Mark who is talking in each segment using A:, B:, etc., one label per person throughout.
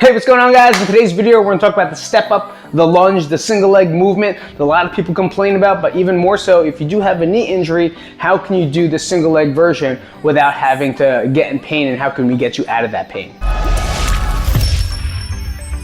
A: Hey, what's going on, guys? In today's video, we're going to talk about the step up, the lunge, the single leg movement that a lot of people complain about, but even more so, if you do have a knee injury, how can you do the single leg version without having to get in pain, and how can we get you out of that pain?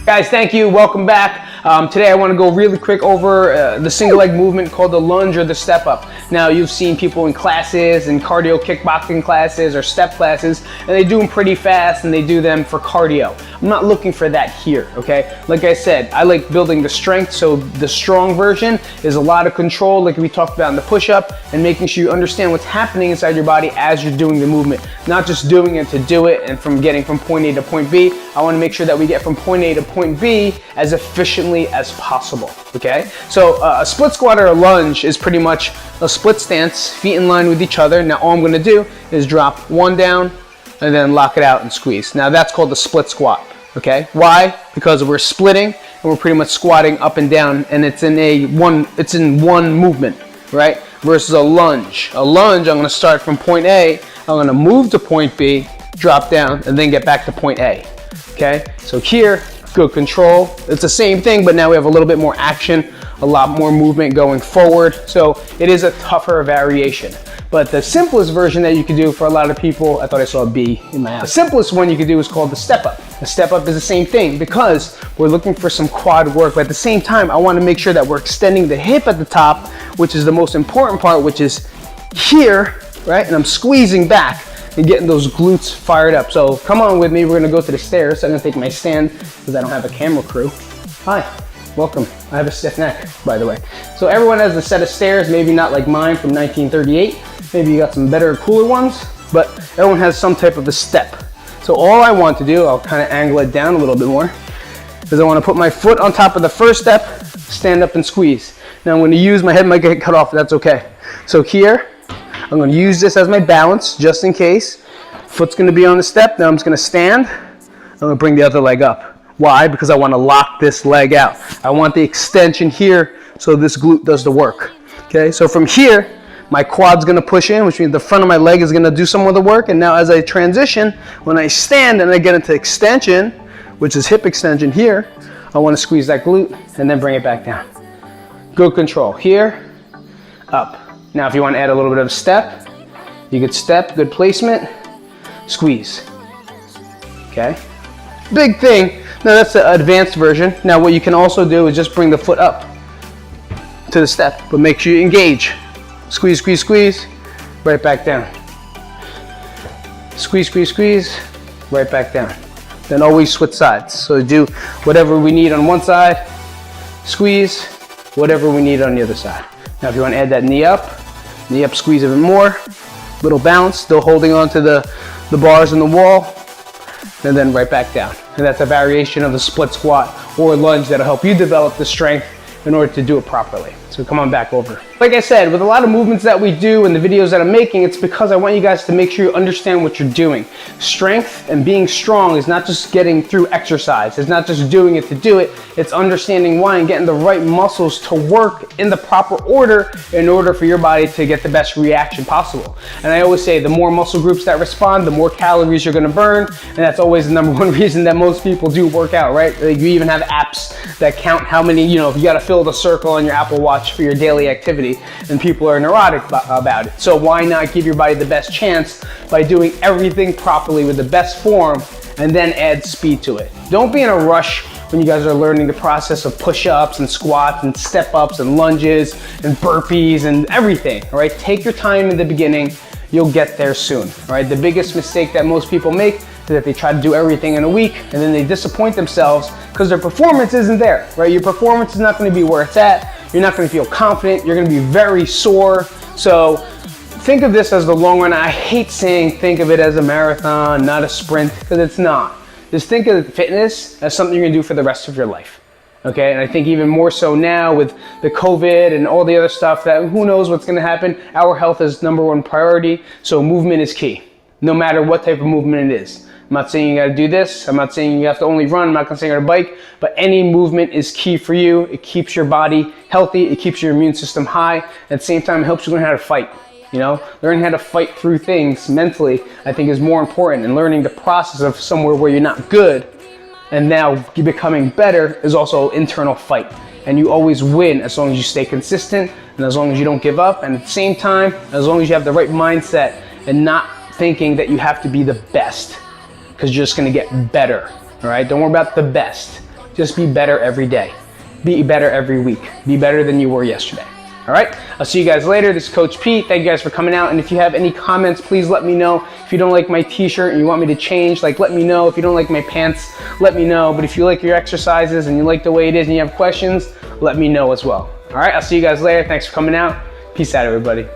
A: Guys, thank you. Welcome back. Today I want to go really quick over the single leg movement called the lunge or the step up. Now, you've seen people in classes, in cardio kickboxing classes or step classes, and they do them pretty fast and they do them for cardio. I'm not looking for that here, okay? Like I said, I like building the strength, so the strong version is a lot of control, like we talked about in the push-up, and making sure you understand what's happening inside your body as you're doing the movement. Not just doing it to do it and from getting from point A to point B. I want to make sure that we get from point A to point B as efficiently as possible, okay? So a split squat or a lunge is pretty much a split stance, feet in line with each other. Now all I'm going to do is drop one down and then lock it out and squeeze. Now that's called the split squat, okay? Why? Because we're splitting and we're pretty much squatting up and down, and it's in one movement, right? Versus a lunge. A lunge, I'm going to start from point A, I'm going to move to point B, drop down, and then get back to point A. Okay, so here, good control. It's the same thing, but now we have a little bit more action, a lot more movement going forward. So it is a tougher variation. But the simplest version that you can do for a lot of people, I thought I saw a B in my app. The simplest one you can do is called the step up. The step up is the same thing because we're looking for some quad work, but at the same time, I want to make sure that we're extending the hip at the top, which is the most important part, which is here, right? And I'm squeezing back and getting those glutes fired up. So come on with me, we're gonna go to the stairs. I'm gonna take my stand because I don't have a camera crew. Hi, welcome. I have a stiff neck, by the way. So everyone has a set of stairs, maybe not like mine from 1938. Maybe you got some better, cooler ones, but everyone has some type of a step. So all I want to do, I'll kind of angle it down a little bit more, is I want to put my foot on top of the first step, stand up and squeeze. Now I'm going to use, my head might get cut off, but that's okay. So here, I'm going to use this as my balance just in case. Foot's going to be on the step. Now I'm just going to stand. I'm going to bring the other leg up. Why? Because I want to lock this leg out. I want the extension here so this glute does the work. Okay, so from here, my quad's going to push in, which means the front of my leg is going to do some of the work. And now as I transition, when I stand and I get into extension, which is hip extension here, I want to squeeze that glute and then bring it back down. Good control. Here, up. Now, if you want to add a little bit of step, you could step, good placement, squeeze. Okay? Big thing. Now, that's the advanced version. Now, what you can also do is just bring the foot up to the step, but make sure you engage. Squeeze, squeeze, squeeze, right back down. Squeeze, squeeze, squeeze, right back down. Then always switch sides. So do whatever we need on one side, squeeze, whatever we need on the other side. Now, if you want to add that knee up, squeeze even more, little bounce, still holding on to the bars in the wall, and then right back down. And that's a variation of the split squat or lunge that'll help you develop the strength in order to do it properly. So come on back over. Like I said, with a lot of movements that we do and the videos that I'm making, it's because I want you guys to make sure you understand what you're doing. Strength and being strong is not just getting through exercise. It's not just doing it to do it. It's understanding why and getting the right muscles to work in the proper order in order for your body to get the best reaction possible. And I always say the more muscle groups that respond, the more calories you're gonna burn. And that's always the number one reason that most people do work out, right? Like you even have apps that count how many, if you gotta fill the circle on your Apple Watch for your daily activity, and people are neurotic about it. So why not give your body the best chance by doing everything properly with the best form and then add speed to it? Don't be in a rush when you guys are learning the process of push-ups and squats and step-ups and lunges and burpees and everything, all right? Take your time in the beginning. You'll get there soon, all right? The biggest mistake that most people make is that they try to do everything in a week and then they disappoint themselves because their performance isn't there, right? Your performance is not going to be where it's at. You're not going to feel confident. You're going to be very sore. So think of this as the long run. I hate saying think of it as a marathon, not a sprint, because it's not. Just think of fitness as something you're going to do for the rest of your life. Okay, and I think even more so now with the COVID and all the other stuff that who knows what's going to happen. Our health is #1 priority. So movement is key, no matter what type of movement it is. I'm not saying you got to do this. I'm not saying you have to only run. I'm not going to say you got to bike, but any movement is key for you. It keeps your body healthy. It keeps your immune system high. At the same time, it helps you learn how to fight. Learning how to fight through things mentally, I think, is more important, and learning the process of somewhere where you're not good and now becoming better is also an internal fight. And you always win as long as you stay consistent and as long as you don't give up. And at the same time, as long as you have the right mindset and not thinking that you have to be the best, because you're just gonna get better, all right? Don't worry about the best. Just be better every day. Be better every week. Be better than you were yesterday. All right, I'll see you guys later. This is Coach Pete. Thank you guys for coming out. And if you have any comments, please let me know. If you don't like my t-shirt and you want me to change, like, let me know. If you don't like my pants, let me know. But if you like your exercises and you like the way it is and you have questions, let me know as well. All right, I'll see you guys later. Thanks for coming out. Peace out, everybody.